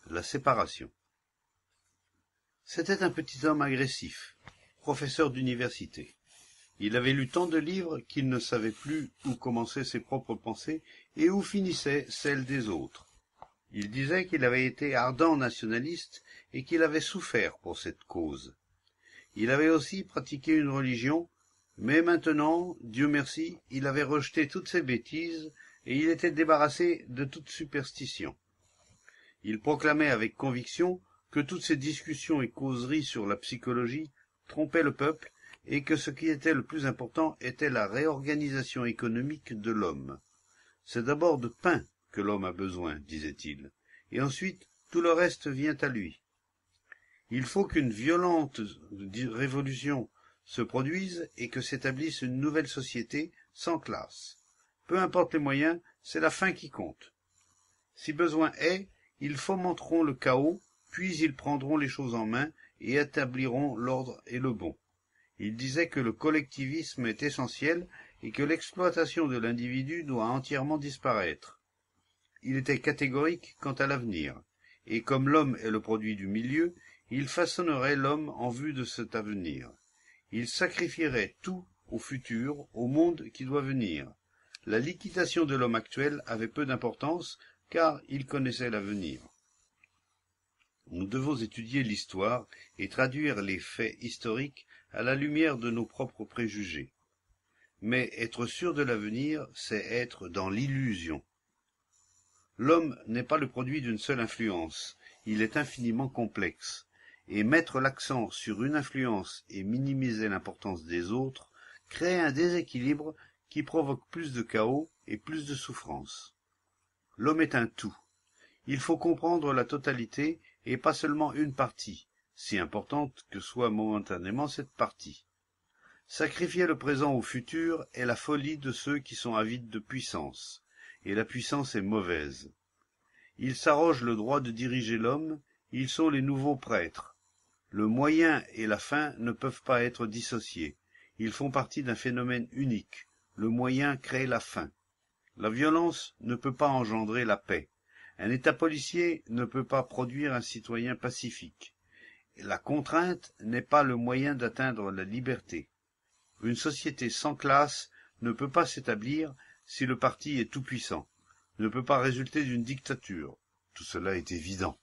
La séparation. C'était un petit homme agressif, professeur d'université. Il avait lu tant de livres qu'il ne savait plus où commençaient ses propres pensées et où finissaient celles des autres. Il disait qu'il avait été ardent nationaliste et qu'il avait souffert pour cette cause. Il avait aussi pratiqué une religion, mais maintenant, Dieu merci, il avait rejeté toutes ces bêtises et il était débarrassé de toute superstition. Il proclamait avec conviction que toutes ces discussions et causeries sur la psychologie trompaient le peuple et que ce qui était le plus important était la réorganisation économique de l'homme. C'est d'abord de pain que l'homme a besoin, disait-il, et ensuite tout le reste vient à lui. Il faut qu'une violente révolution se produise et que s'établisse une nouvelle société sans classe. Peu importe les moyens, c'est la fin qui compte. Si besoin est, ils fomenteront le chaos, puis ils prendront les choses en main et établiront l'ordre et le bon. Il disait que le collectivisme est essentiel et que l'exploitation de l'individu doit entièrement disparaître. Il était catégorique quant à l'avenir, et comme l'homme est le produit du milieu, il façonnerait l'homme en vue de cet avenir. Il sacrifierait tout au futur, au monde qui doit venir. La liquidation de l'homme actuel avait peu d'importance, car il connaissait l'avenir. Nous devons étudier l'histoire et traduire les faits historiques à la lumière de nos propres préjugés. Mais être sûr de l'avenir, c'est être dans l'illusion. L'homme n'est pas le produit d'une seule influence, il est infiniment complexe, et mettre l'accent sur une influence et minimiser l'importance des autres crée un déséquilibre qui provoque plus de chaos et plus de souffrance. L'homme est un tout. Il faut comprendre la totalité et pas seulement une partie, si importante que soit momentanément cette partie. Sacrifier le présent au futur est la folie de ceux qui sont avides de puissance, et la puissance est mauvaise. Ils s'arrogent le droit de diriger l'homme, ils sont les nouveaux prêtres. Le moyen et la fin ne peuvent pas être dissociés, ils font partie d'un phénomène unique, le moyen crée la fin. La violence ne peut pas engendrer la paix. Un État policier ne peut pas produire un citoyen pacifique. La contrainte n'est pas le moyen d'atteindre la liberté. Une société sans classe ne peut pas s'établir si le parti est tout-puissant, ne peut pas résulter d'une dictature. Tout cela est évident.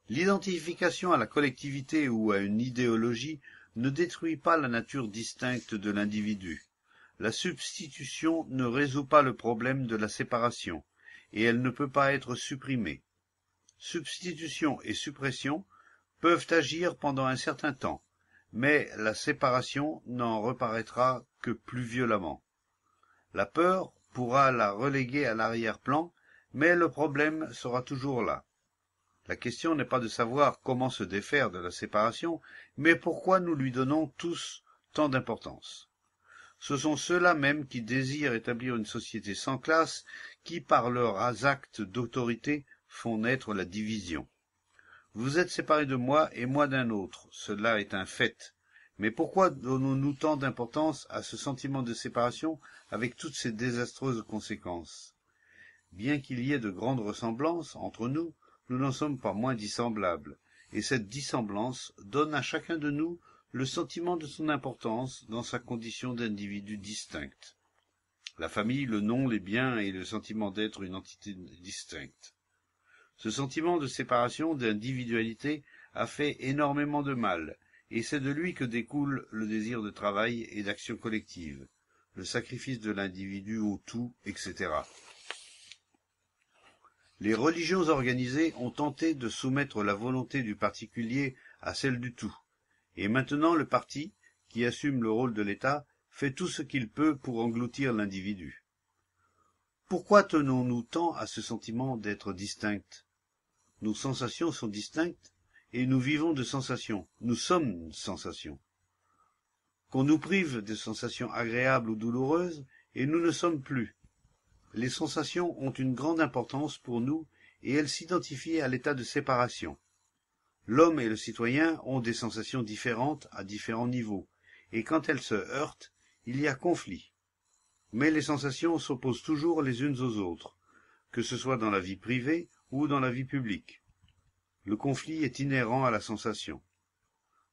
L'identification à la collectivité ou à une idéologie ne détruit pas la nature distincte de l'individu. La substitution ne résout pas le problème de la séparation, et elle ne peut pas être supprimée. Substitution et suppression peuvent agir pendant un certain temps, mais la séparation n'en reparaîtra que plus violemment. La peur pourra la reléguer à l'arrière-plan, mais le problème sera toujours là. La question n'est pas de savoir comment se défaire de la séparation, mais pourquoi nous lui donnons tous tant d'importance. Ce sont ceux-là même qui désirent établir une société sans classe, qui, par leurs actes d'autorité, font naître la division. Vous êtes séparés de moi et moi d'un autre, cela est un fait. Mais pourquoi donnons-nous tant d'importance à ce sentiment de séparation avec toutes ces désastreuses conséquences? Bien qu'il y ait de grandes ressemblances entre nous, nous n'en sommes pas moins dissemblables, et cette dissemblance donne à chacun de nous le sentiment de son importance dans sa condition d'individu distinct. La famille, le nom, les biens et le sentiment d'être une entité distincte. Ce sentiment de séparation, d'individualité, a fait énormément de mal, et c'est de lui que découle le désir de travail et d'action collective, le sacrifice de l'individu au tout, etc. Les religions organisées ont tenté de soumettre la volonté du particulier à celle du tout, et maintenant le parti, qui assume le rôle de l'État, fait tout ce qu'il peut pour engloutir l'individu. Pourquoi tenons-nous tant à ce sentiment d'être distincts? Nos sensations sont distinctes, et nous vivons de sensations. Nous sommes sensations. Qu'on nous prive de sensations agréables ou douloureuses, et nous ne sommes plus. Les sensations ont une grande importance pour nous, et elles s'identifient à l'état de séparation. L'homme et le citoyen ont des sensations différentes à différents niveaux, et quand elles se heurtent, il y a conflit. Mais les sensations s'opposent toujours les unes aux autres, que ce soit dans la vie privée, ou dans la vie publique. Le conflit est inhérent à la sensation.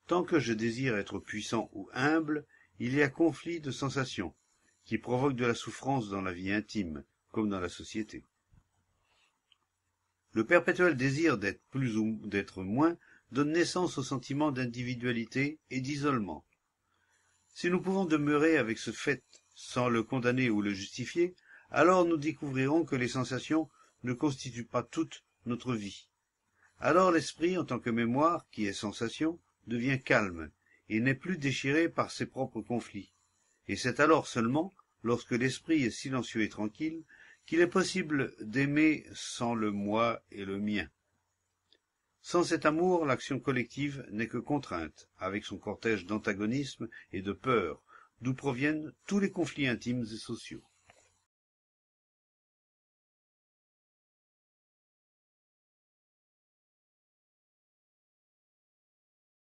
Tant que je désire être puissant ou humble, il y a conflit de sensations, qui provoque de la souffrance dans la vie intime, comme dans la société. Le perpétuel désir d'être plus ou d'être moins donne naissance au sentiment d'individualité et d'isolement. Si nous pouvons demeurer avec ce fait sans le condamner ou le justifier, alors nous découvrirons que les sensations ne constituent pas toute notre vie. Alors l'esprit, en tant que mémoire, qui est sensation, devient calme et n'est plus déchiré par ses propres conflits. Et c'est alors seulement, lorsque l'esprit est silencieux et tranquille, qu'il est possible d'aimer sans le moi et le mien. Sans cet amour, l'action collective n'est que contrainte, avec son cortège d'antagonisme et de peur, d'où proviennent tous les conflits intimes et sociaux.